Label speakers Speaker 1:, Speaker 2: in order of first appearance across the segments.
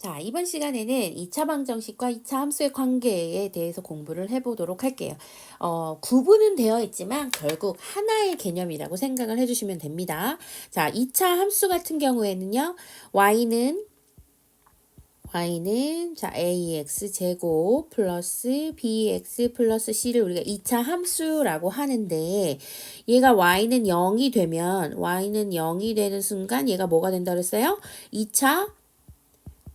Speaker 1: 자, 이번 시간에는 2차 방정식과 2차 함수의 관계에 대해서 공부를 해보도록 할게요. 구분은 되어 있지만 결국 하나의 개념이라고 생각을 해주시면 됩니다. 자, 2차 함수 같은 경우에는요, y는 자 ax 제곱 플러스 bx 플러스 c를 우리가 2차 함수라고 하는데, 얘가 y는 0이 되는 순간 얘가 뭐가 된다 그랬어요? 2차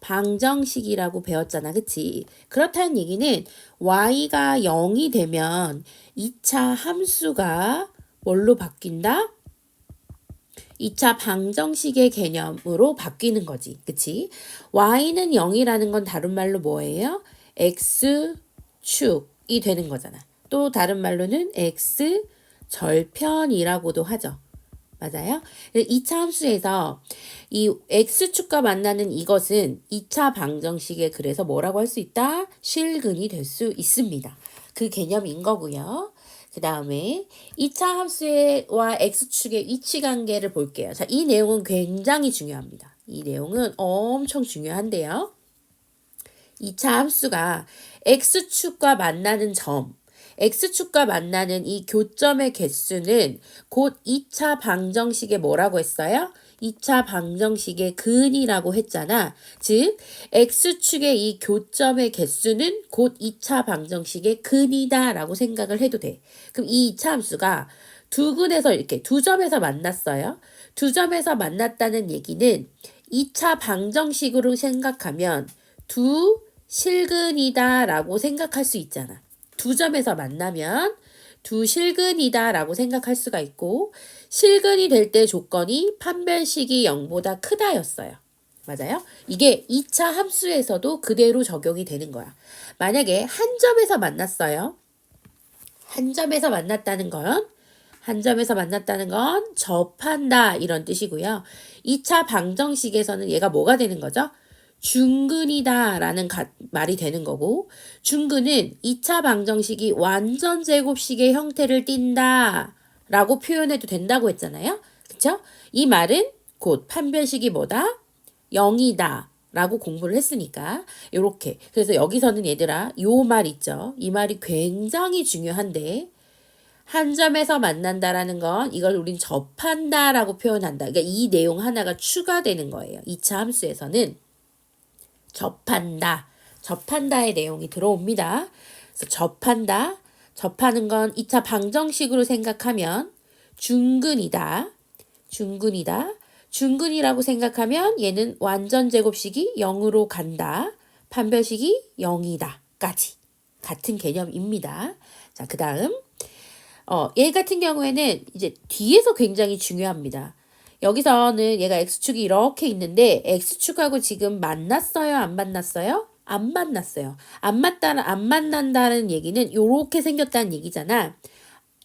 Speaker 1: 방정식이라고 배웠잖아. 그치? 그렇다는 얘기는 y가 0이 되면 2차 함수가 뭘로 바뀐다? 2차 방정식의 개념으로 바뀌는 거지. 그치? y는 0이라는 건 다른 말로 뭐예요? x축이 되는 거잖아. 또 다른 말로는 x절편이라고도 하죠. 맞아요? 2차 함수에서 이 x축과 만나는 이것은 2차 방정식에 그래서 뭐라고 할 수 있다? 실근이 될 수 있습니다. 그 개념인 거고요. 그 다음에 2차 함수와 x축의 위치관계를 볼게요. 자, 이 내용은 굉장히 중요합니다. 이 내용은 엄청 중요한데요. 2차 함수가 x축과 만나는 x축과 만나는 이 교점의 개수는 곧 2차 방정식의 뭐라고 했어요? 2차 방정식의 근이라고 했잖아. 즉, x축의 이 교점의 개수는 곧 2차 방정식의 근이다 라고 생각을 해도 돼. 그럼 이 2차 함수가 두 근에서 이렇게 두 점에서 만났어요. 두 점에서 만났다는 얘기는 2차 방정식으로 생각하면 두 실근이다 라고 생각할 수 있잖아. 두 점에서 만나면 두 실근이다 라고 생각할 수가 있고, 실근이 될 때 조건이 판별식이 0보다 크다였어요. 맞아요? 이게 2차 함수에서도 그대로 적용이 되는 거야. 만약에 한 점에서 만났어요. 한 점에서 만났다는 건 접한다 이런 뜻이고요. 2차 방정식에서는 얘가 뭐가 되는 거죠? 중근이다 라는 말이 되는 거고, 중근은 2차 방정식이 완전 제곱식의 형태를 띈다 라고 표현해도 된다고 했잖아요. 그쵸? 이 말은 곧 판별식이 뭐다? 0이다 라고 공부를 했으니까 요렇게. 그래서 여기서는 얘들아 요 말 있죠? 이 말이 굉장히 중요한데, 한 점에서 만난다라는 건 이걸 우린 접한다라고 표현한다. 그러니까 이 내용 하나가 추가되는 거예요. 2차 함수에서는 접한다의 내용이 들어옵니다. 그래서 접하는 건 2차 방정식으로 생각하면 중근이라고 생각하면 얘는 완전 제곱식이 0으로 간다. 판별식이 0이다까지 같은 개념입니다. 자, 그 다음 얘 같은 경우에는 이제 뒤에서 굉장히 중요합니다. 여기서는 얘가 x축이 이렇게 있는데 x축하고 지금 만났어요? 안 만났어요? 안 만났어요. 안 만난다는 얘기는 이렇게 생겼다는 얘기잖아.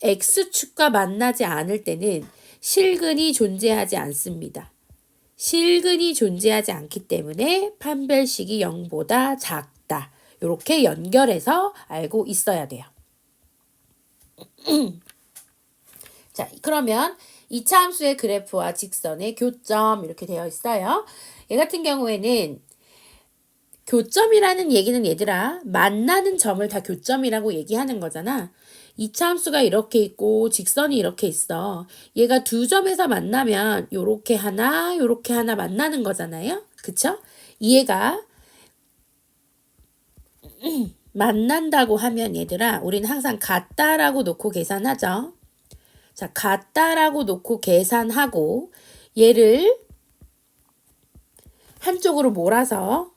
Speaker 1: x축과 만나지 않을 때는 실근이 존재하지 않습니다. 실근이 존재하지 않기 때문에 판별식이 0보다 작다. 이렇게 연결해서 알고 있어야 돼요. 자, 그러면 2차 함수의 그래프와 직선의 교점 이렇게 되어 있어요. 얘 같은 경우에는 교점이라는 얘기는 얘들아 만나는 점을 다 교점이라고 얘기하는 거잖아. 2차 함수가 이렇게 있고 직선이 이렇게 있어. 얘가 두 점에서 만나면 요렇게 하나 만나는 거잖아요. 그쵸? 얘가 만난다고 하면 얘들아 우리는 항상 같다라고 놓고 계산하죠. 자, 같다라고 놓고 계산하고 얘를 한쪽으로 몰아서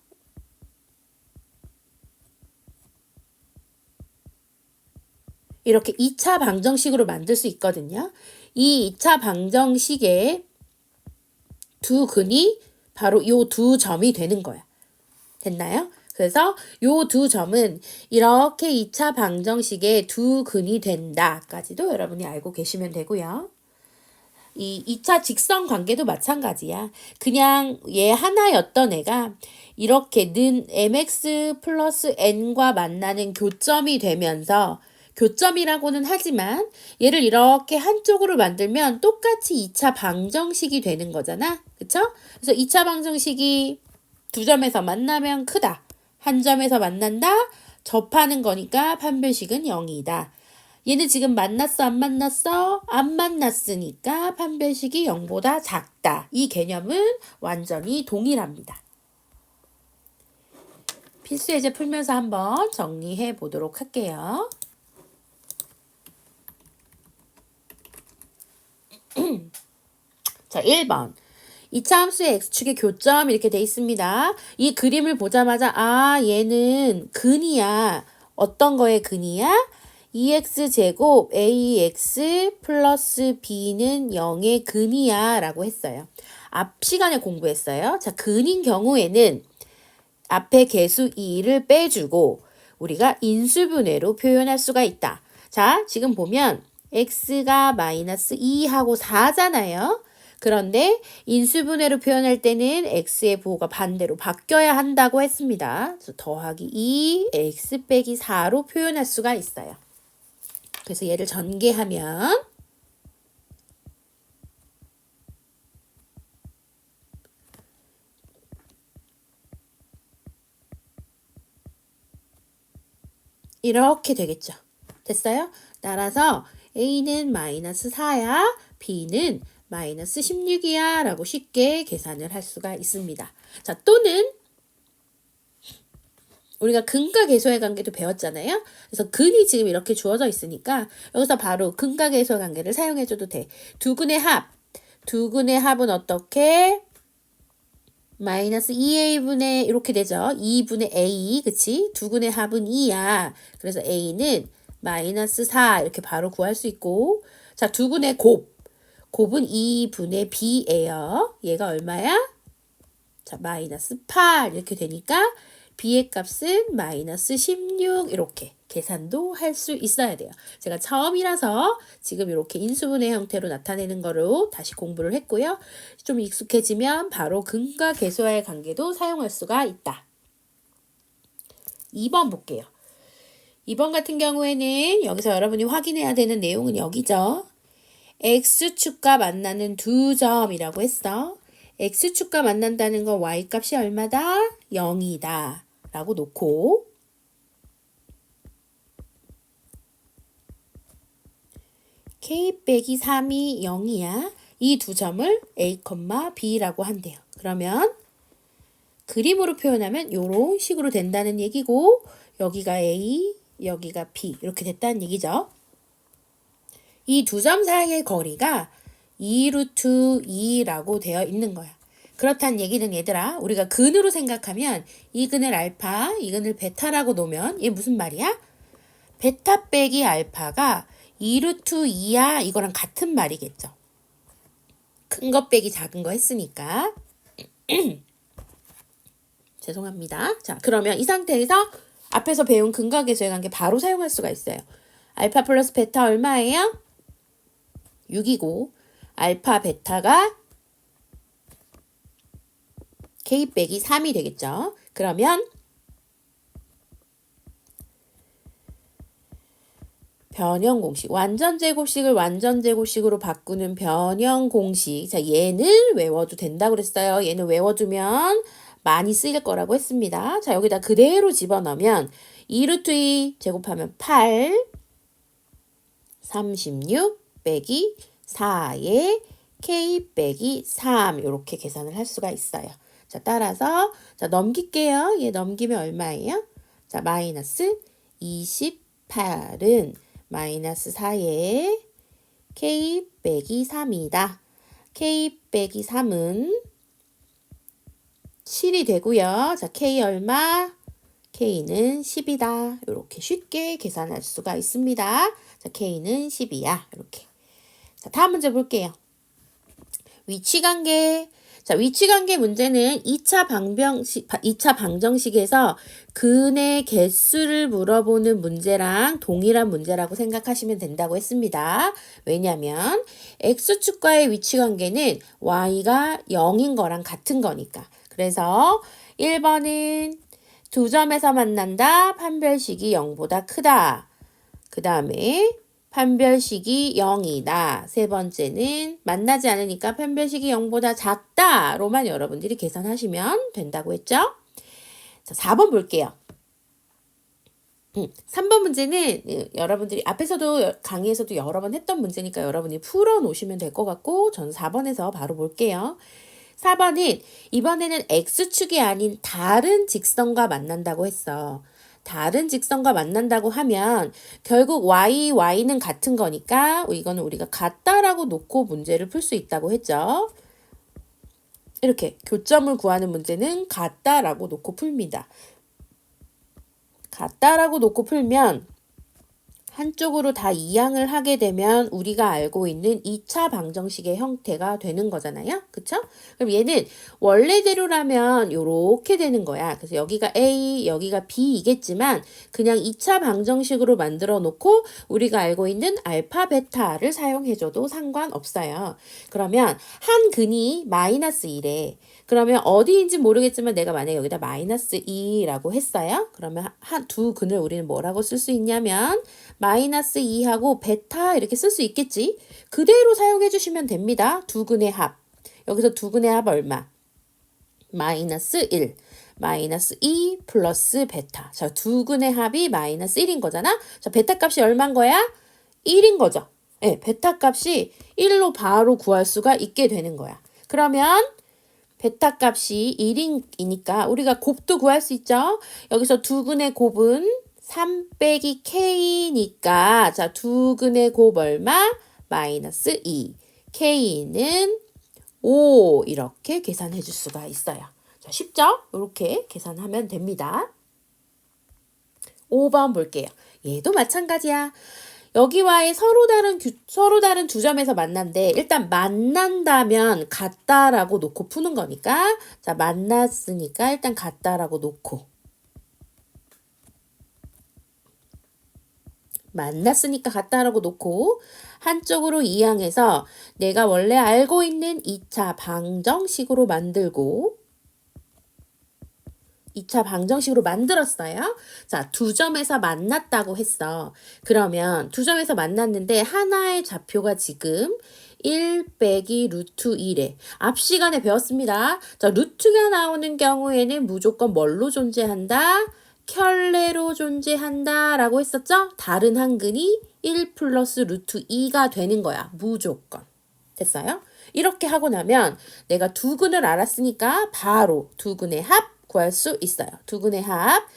Speaker 1: 이렇게 2차 방정식으로 만들 수 있거든요. 이 2차 방정식의 두 근이 바로 요 두 점이 되는 거야. 됐나요? 그래서 요 두 점은 이렇게 2차 방정식의 두 근이 된다까지도 여러분이 알고 계시면 되고요. 이 2차 직선 관계도 마찬가지야. 그냥 얘 하나였던 애가 이렇게 는 mx 플러스 n과 만나는 교점이 되면서, 교점이라고는 하지만 얘를 이렇게 한쪽으로 만들면 똑같이 2차 방정식이 되는 거잖아. 그쵸? 그래서 2차 방정식이 두 점에서 만나면 크다. 한 점에서 만난다. 접하는 거니까 판별식은 0이다. 얘는 지금 만났어, 안 만났어? 안 만났으니까 판별식이 0보다 작다. 이 개념은 완전히 동일합니다. 필수 예제 풀면서 한번 정리해 보도록 할게요. 자, 1번. 2차 함수의 x축의 교점 이렇게 돼 있습니다. 이 그림을 보자마자 얘는 근이야. 어떤 거의 근이야? 2x제곱 ax 플러스 b는 0의 근이야 라고 했어요. 앞 시간에 공부했어요. 자, 근인 경우에는 앞에 개수 2를 빼주고 우리가 인수분해로 표현할 수가 있다. 자, 지금 보면 x가 마이너스 2하고 4잖아요. 그런데 인수분해로 표현할 때는 x의 부호가 반대로 바뀌어야 한다고 했습니다. 그래서 더하기 2, x 빼기 4로 표현할 수가 있어요. 그래서 얘를 전개하면 이렇게 되겠죠. 됐어요? 따라서 a는 마이너스 4야, b는 마이너스 16이야 라고 쉽게 계산을 할 수가 있습니다. 자, 또는 우리가 근과 계수의 관계도 배웠잖아요. 그래서 근이 지금 이렇게 주어져 있으니까 여기서 바로 근과 계수의 관계를 사용해줘도 돼. 두 근의 합. 두 근의 합은 어떻게? 마이너스 2a분의 이렇게 되죠. 2분의 a, 그치? 두 근의 합은 2야. 그래서 a는 마이너스 4 이렇게 바로 구할 수 있고, 자, 두 근의 곱. 곱은 2분의 b예요. 얘가 얼마야? 자, 마이너스 8 이렇게 되니까 b의 값은 마이너스 16 이렇게 계산도 할 수 있어야 돼요. 제가 처음이라서 지금 이렇게 인수분해 형태로 나타내는 거로 다시 공부를 했고요. 좀 익숙해지면 바로 근과 계수와의 관계도 사용할 수가 있다. 2번 볼게요. 2번 같은 경우에는 여기서 여러분이 확인해야 되는 내용은 여기죠. x축과 만나는 두 점이라고 했어. x축과 만난다는 건 y값이 얼마다? 0이다 라고 놓고 k 빼기 3이 0이야. 이 두 점을 a, b라고 한대요. 그러면 그림으로 표현하면 이런 식으로 된다는 얘기고 여기가 a, 여기가 b 이렇게 됐다는 얘기죠. 이 두 점 사이의 거리가 2루트 2라고 되어 있는 거야. 그렇다는 얘기는 얘들아, 우리가 근으로 생각하면 이 근을 알파, 이 근을 베타라고 놓으면 이게 무슨 말이야? 베타 빼기 알파가 2루트 2야 이거랑 같은 말이겠죠. 큰 거 빼기 작은 거 했으니까. 죄송합니다. 자, 그러면 이 상태에서 앞에서 배운 근과 계수의 관계 바로 사용할 수가 있어요. 알파 플러스 베타 얼마예요? 6이고 알파 베타가 k 빼기 3이 되겠죠. 그러면 변형 공식, 완전 제곱식을 완전 제곱식으로 바꾸는 변형 공식. 자, 얘는 외워도 된다고 그랬어요. 얘는 외워두면 많이 쓰일 거라고 했습니다. 자, 여기다 그대로 집어넣으면 2루트 2 제곱하면 8, 36 빼기 4에 k 빼기 3 이렇게 계산을 할 수가 있어요. 자, 따라서 자 넘길게요. 얘 넘기면 얼마예요? 자, 마이너스 28은 마이너스 4에 k 빼기 3이다. k 빼기 3은 7이 되고요. 자, k 얼마? k는 10이다. 이렇게 쉽게 계산할 수가 있습니다. 자, k는 10이야. 이렇게. 자, 다음 문제 볼게요. 위치관계. 자, 위치관계 문제는 2차 방정식에서 근의 개수를 물어보는 문제랑 동일한 문제라고 생각하시면 된다고 했습니다. 왜냐면 x축과의 위치관계는 y가 0인 거랑 같은 거니까. 그래서 1번은 두 점에서 만난다. 판별식이 0보다 크다. 그 다음에 판별식이 0이다. 세 번째는 만나지 않으니까 판별식이 0보다 작다로만 여러분들이 계산하시면 된다고 했죠? 자, 4번 볼게요. 3번 문제는 여러분들이 앞에서도 강의에서도 여러 번 했던 문제니까 여러분이 풀어 놓으시면 될 것 같고 저는 4번에서 바로 볼게요. 4번은 이번에는 X축이 아닌 다른 직선과 만난다고 했어. 다른 직선과 만난다고 하면 결국 Y는 같은 거니까 이거는 우리가 같다라고 놓고 문제를 풀 수 있다고 했죠. 이렇게 교점을 구하는 문제는 같다라고 놓고 풉니다. 같다라고 놓고 풀면 한쪽으로 다 이항을 하게 되면 우리가 알고 있는 2차 방정식의 형태가 되는 거잖아요. 그쵸? 그럼 얘는 원래대로라면 요렇게 되는 거야. 그래서 여기가 A, 여기가 B이겠지만 그냥 2차 방정식으로 만들어 놓고 우리가 알고 있는 알파, 베타를 사용해줘도 상관없어요. 그러면 한 근이 마이너스 1에 그러면 어디인지 모르겠지만 내가 만약에 여기다 마이너스 2라고 했어요. 그러면 두 근을 우리는 뭐라고 쓸 수 있냐면 마이너스 2하고 베타 이렇게 쓸 수 있겠지. 그대로 사용해 주시면 됩니다. 두 근의 합. 여기서 두 근의 합 얼마? 마이너스 1. 마이너스 2 플러스 베타. 자, 두 근의 합이 마이너스 1인 거잖아. 자, 베타 값이 얼마인 거야? 1인 거죠. 네, 베타 값이 1로 바로 구할 수가 있게 되는 거야. 그러면 베타 값이 1이니까 우리가 곱도 구할 수 있죠. 여기서 두 근의 곱은 3 빼기 K니까 자, 두 근의 곱 얼마? 마이너스 2. K는 5 이렇게 계산해 줄 수가 있어요. 자, 쉽죠? 이렇게 계산하면 됩니다. 5번 볼게요. 얘도 마찬가지야. 여기와의 서로 다른 두 점에서 만난데 일단 만난다면 같다라고 놓고 푸는 거니까 자, 만났으니까 일단 같다라고 놓고 만났으니까 같다라고 놓고 한쪽으로 이항해서 내가 원래 알고 있는 2차 방정식으로 만들고 2차 방정식으로 만들었어요. 자, 두 점에서 만났다고 했어. 그러면 두 점에서 만났는데 하나의 좌표가 지금 1 빼기 루트 1에 앞 시간에 배웠습니다. 자, 루트가 나오는 경우에는 무조건 뭘로 존재한다? 켤레로 존재한다 라고 했었죠? 다른 한근이 1 플러스 루트 2가 되는 거야. 무조건. 됐어요? 이렇게 하고 나면 내가 두 근을 알았으니까 바로 두 근의 합 구할 수 있어요. 두 근의 합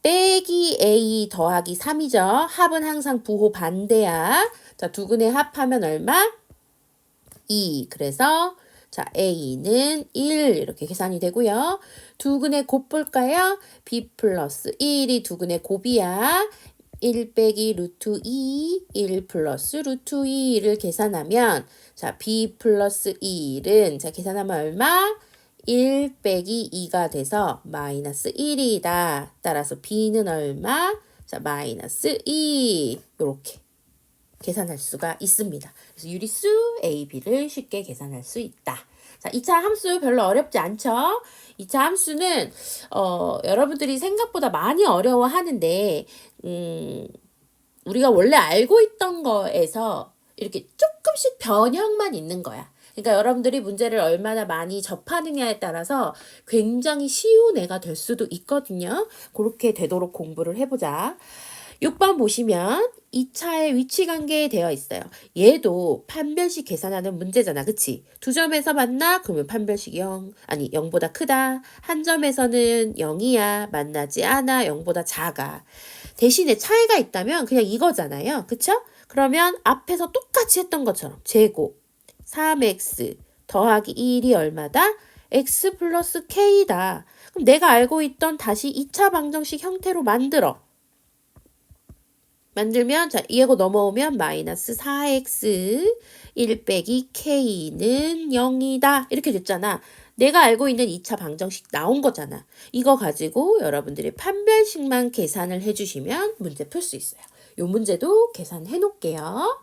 Speaker 1: 빼기 A 더하기 3이죠. 합은 항상 부호 반대야. 자, 두 근의 합하면 얼마? 2. 그래서 자, A는 1 이렇게 계산이 되고요. 두 근의 곱 볼까요? B 플러스 1이 두 근의 곱이야. 1 빼기 루트 2, 1 플러스 루트 2를 계산하면 자, B 플러스 1은 자, 계산하면 얼마? 1 빼기 2가 돼서 마이너스 1이다. 따라서 B는 얼마? 자, 마이너스 2. 이렇게 계산할 수가 있습니다. 그래서 유리수 A, B를 쉽게 계산할 수 있다. 자, 2차 함수 별로 어렵지 않죠? 2차 함수는 여러분들이 생각보다 많이 어려워하는데 우리가 원래 알고 있던 거에서 이렇게 조금씩 변형만 있는 거야. 그러니까 여러분들이 문제를 얼마나 많이 접하느냐에 따라서 굉장히 쉬운 애가 될 수도 있거든요. 그렇게 되도록 공부를 해보자. 6번 보시면 2차의 위치관계에 되어 있어요. 얘도 판별식 계산하는 문제잖아. 그치? 두 점에서 만나? 그러면 판별식이 0보다 크다. 한 점에서는 0이야. 만나지 않아. 0보다 작아. 대신에 차이가 있다면 그냥 이거잖아요. 그쵸? 그러면 앞에서 똑같이 했던 것처럼 제곱 3x 더하기 1이 얼마다? x 플러스 k다. 그럼 내가 알고 있던 다시 2차 방정식 형태로 만들면 자, 이하고 넘어오면 마이너스 4x 1 빼기 k는 0이다. 이렇게 됐잖아. 내가 알고 있는 2차 방정식 나온 거잖아. 이거 가지고 여러분들이 판별식만 계산을 해주시면 문제 풀 수 있어요. 요 문제도 계산해 놓을게요.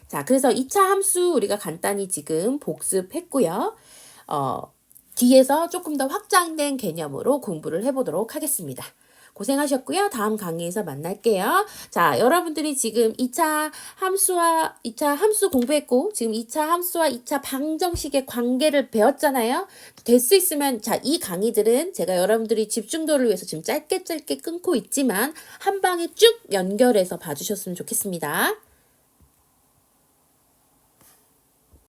Speaker 1: 자, 그래서 2차 함수 우리가 간단히 지금 복습했고요. 뒤에서 조금 더 확장된 개념으로 공부를 해보도록 하겠습니다. 고생하셨고요. 다음 강의에서 만날게요. 자, 여러분들이 지금 2차 함수 공부했고, 지금 2차 함수와 2차 방정식의 관계를 배웠잖아요. 될 수 있으면, 자, 이 강의들은 제가 여러분들이 집중도를 위해서 지금 짧게 끊고 있지만, 한 방에 쭉 연결해서 봐주셨으면 좋겠습니다.